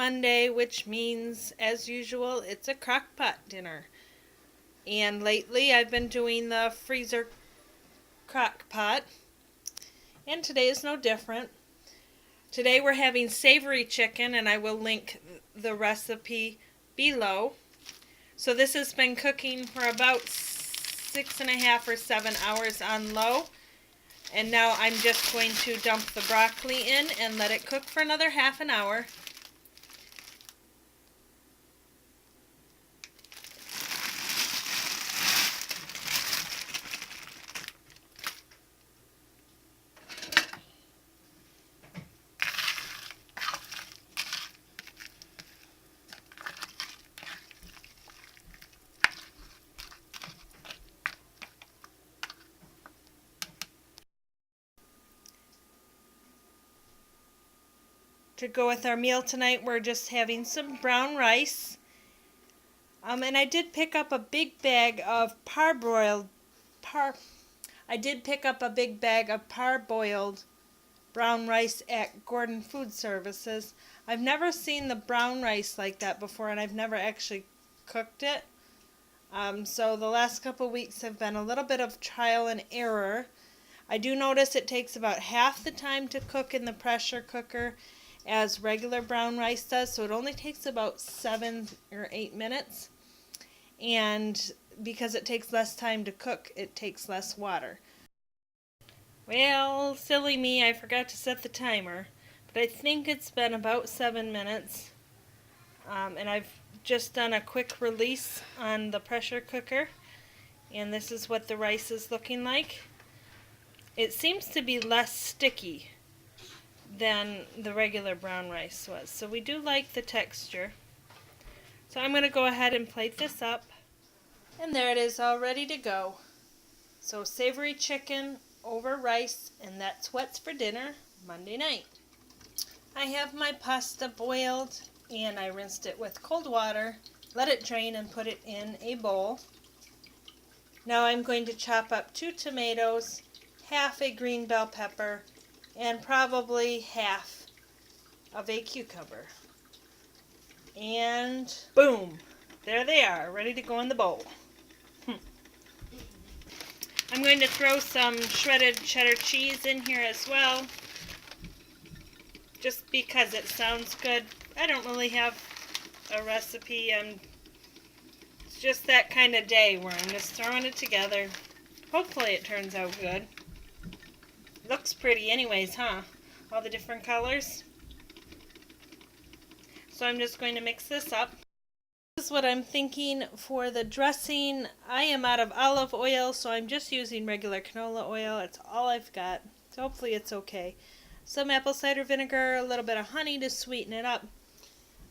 Monday, which means, as usual, it's a crock pot dinner. And lately I've been doing the freezer crock pot, and today is no different. Today we're having savory chicken, and I will link the recipe below. So this has been cooking for about 6.5 or 7 hours on low. And now I'm just going to dump the broccoli in and let it cook for another half an hour. To go with our meal tonight, we're just having some brown rice. And I did pick up a big bag of parboiled brown rice at Gordon Food Services. I've never seen the brown rice like that before, and I've never actually cooked it. So the last couple weeks have been a little bit of trial and error. I do notice it takes about half the time to cook in the pressure cooker as regular brown rice does, so it only takes about 7 or 8 minutes. And because it takes less time to cook, it takes less water. Well, silly me, I forgot to set the timer, but I think it's been about 7 minutes. And I've just done a quick release on the pressure cooker, and this is what the rice is looking like. It seems to be less sticky than the regular brown rice was, so we do like the texture. So I'm going to go ahead and plate this up, and there it is, all ready to go. So savory chicken over rice, and that's what's for dinner Monday night. I have my pasta boiled, and I rinsed it with cold water, let it drain, and put it in a bowl. Now I'm going to chop up 2 tomatoes, half a green bell pepper, and probably half of a cucumber. And boom! There they are, ready to go in the bowl. I'm going to throw some shredded cheddar cheese in here as well, just because it sounds good. I don't really have a recipe, and it's just that kind of day where I'm just throwing it together. Hopefully it turns out good. Looks pretty anyways, huh? All the different colors. So I'm just going to mix this up. This is what I'm thinking for the dressing. I am out of olive oil, so I'm just using regular canola oil. It's all I've got, so hopefully it's okay. Some apple cider vinegar, a little bit of honey to sweeten it up,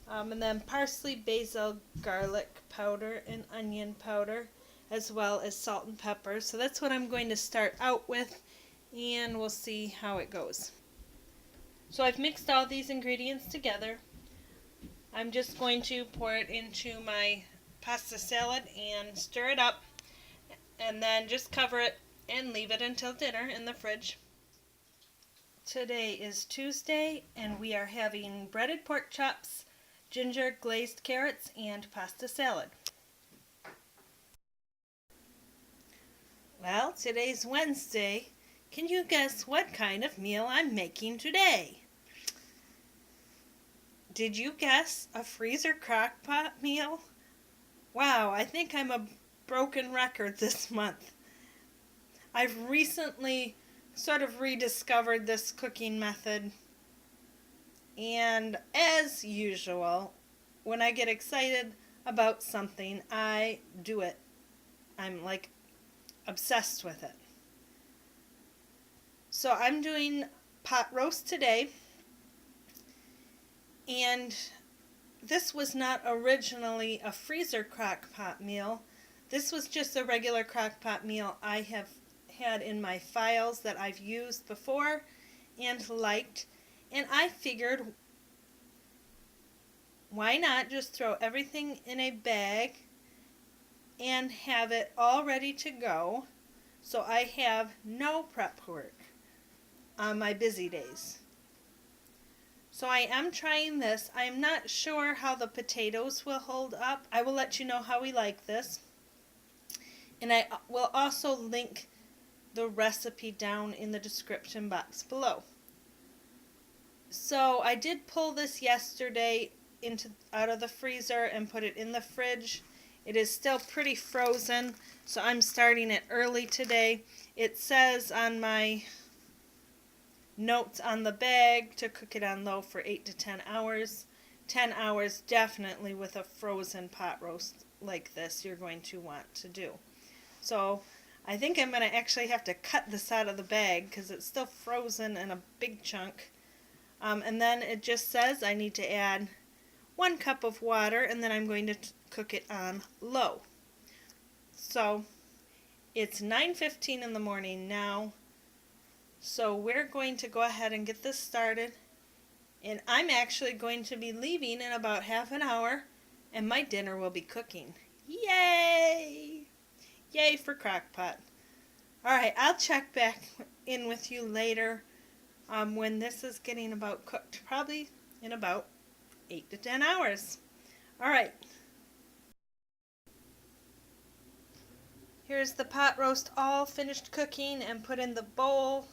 and then parsley, basil, garlic powder, and onion powder, as well as salt and pepper. So that's what I'm going to start out with, and we'll see how it goes. So I've mixed all these ingredients together. I'm just going to pour it into my pasta salad and stir it up, and then just cover it and leave it until dinner in the fridge. Today is Tuesday, and we are having breaded pork chops, ginger glazed carrots, and pasta salad. Well, today's Wednesday. Can you guess what kind of meal I'm making today? Did you guess a freezer crock pot meal? Wow, I think I'm a broken record this month. I've recently sort of rediscovered this cooking method, and as usual, when I get excited about something, I do it. I'm like obsessed with it. So I'm doing pot roast today, and this was not originally a freezer crock pot meal. This was just a regular crock pot meal I have had in my files that I've used before and liked, and I figured, why not just throw everything in a bag and have it all ready to go, so I have no prep work on my busy days. So I am trying this. I'm not sure how the potatoes will hold up. I will let you know how we like this. And I will also link the recipe down in the description box below. So I did pull this yesterday out of the freezer and put it in the fridge. It is still pretty frozen, so I'm starting it early today. It says on my notes on the bag to cook it on low for 8 to 10 hours. 10 hours definitely with a frozen pot roast like this you're going to want to do. So I think I'm going to actually have to cut this out of the bag because it's still frozen in a big chunk. And then it just says I need to add 1 cup of water, and then I'm going to cook it on low. So it's 9:15 in the morning now. So we're going to go ahead and get this started, and I'm actually going to be leaving in about half an hour, and my dinner will be cooking. Yay! Yay for Crock-Pot. Alright, I'll check back in with you later when this is getting about cooked, probably in about 8 to 10 hours. Alright. Here's the pot roast all finished cooking and put in the bowl.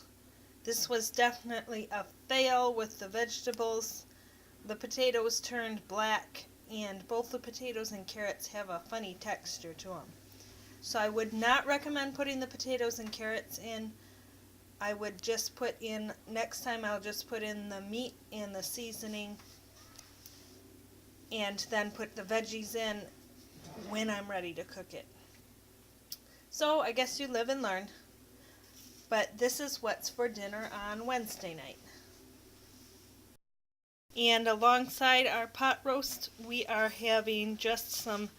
This was definitely a fail with the vegetables. The potatoes turned black, and both the potatoes and carrots have a funny texture to them. So I would not recommend putting the potatoes and carrots in. I would just put in, next time I'll just put in the meat and the seasoning and then put the veggies in when I'm ready to cook it. So I guess you live and learn. But this is what's for dinner on Wednesday night. And alongside our pot roast, we are having just some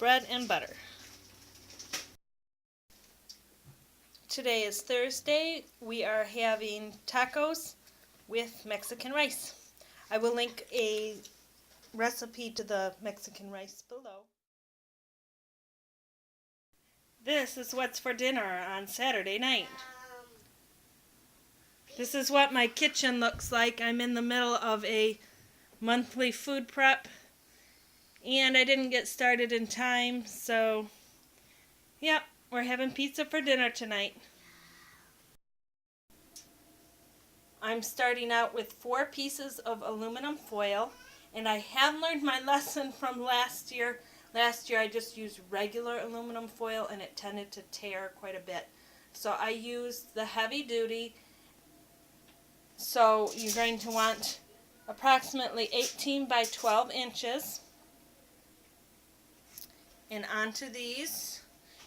bread and butter. Today is Thursday. We are having tacos with Mexican rice. I will link a recipe to the Mexican rice below. This is what's for dinner on Saturday night. This is what my kitchen looks like. I'm in the middle of a monthly food prep, and I didn't get started in time, so yeah, we're having pizza for dinner tonight. I'm starting out with 4 pieces of aluminum foil, and I have learned my lesson from last year. Last year I just used regular aluminum foil and it tended to tear quite a bit. So I used the heavy duty. So you're going to want approximately 18 by 12 inches. And onto these,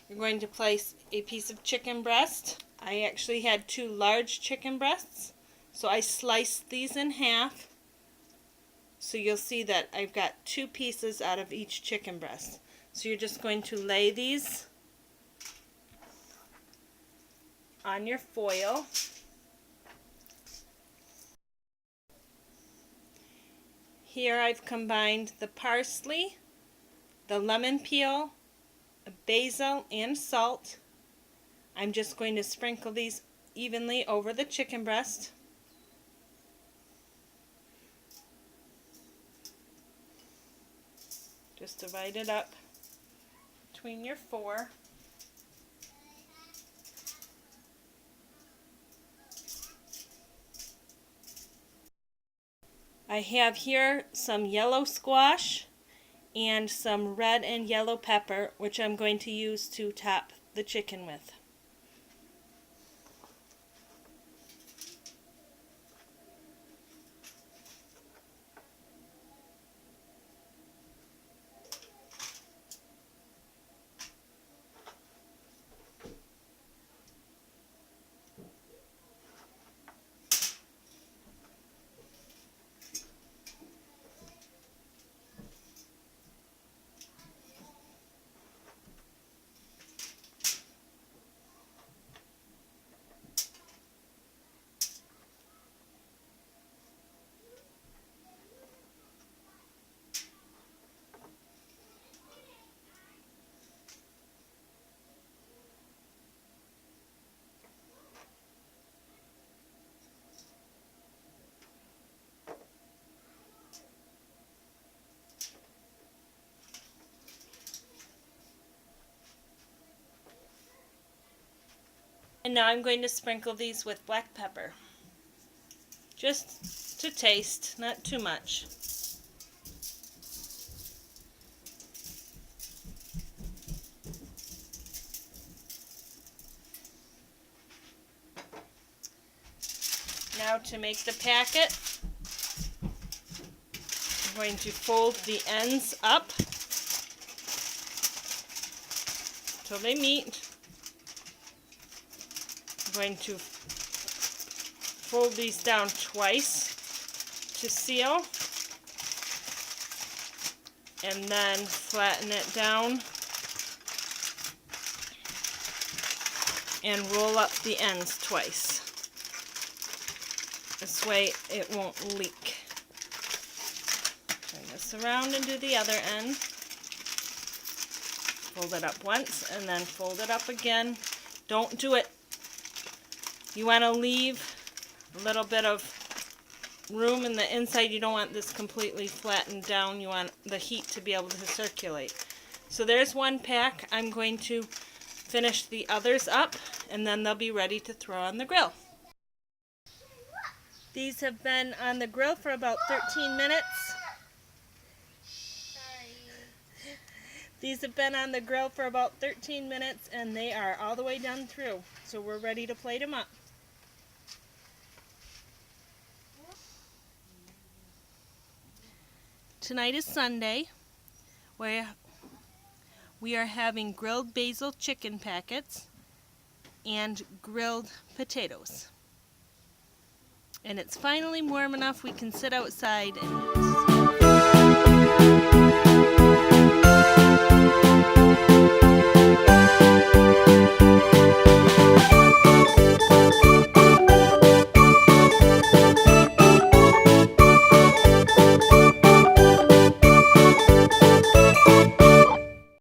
you're going to place a piece of chicken breast. I actually had 2 large chicken breasts, so I sliced these in half. So you'll see that I've got 2 pieces out of each chicken breast. So you're just going to lay these on your foil. Here I've combined the parsley, the lemon peel, basil, and salt. I'm just going to sprinkle these evenly over the chicken breast. Just divide it up between your 4. I have here some yellow squash and some red and yellow pepper, which I'm going to use to top the chicken with. And now I'm going to sprinkle these with black pepper. Just to taste, not too much. Now to make the packet, I'm going to fold the ends up till they meet. I'm going to fold these down twice to seal, and then flatten it down and roll up the ends twice. This way it won't leak. Turn this around and do the other end. Fold it up once and then fold it up again. Don't do it. You want to leave a little bit of room in the inside. You don't want this completely flattened down. You want the heat to be able to circulate. So there's one pack. I'm going to finish the others up and then they'll be ready to throw on the grill. These have been on the grill for about 13 minutes. These have been on the grill for about 13 minutes and they are all the way done through. So we're ready to plate them up. Tonight is Sunday, where we are having grilled basil chicken packets and grilled potatoes. And it's finally warm enough we can sit outside and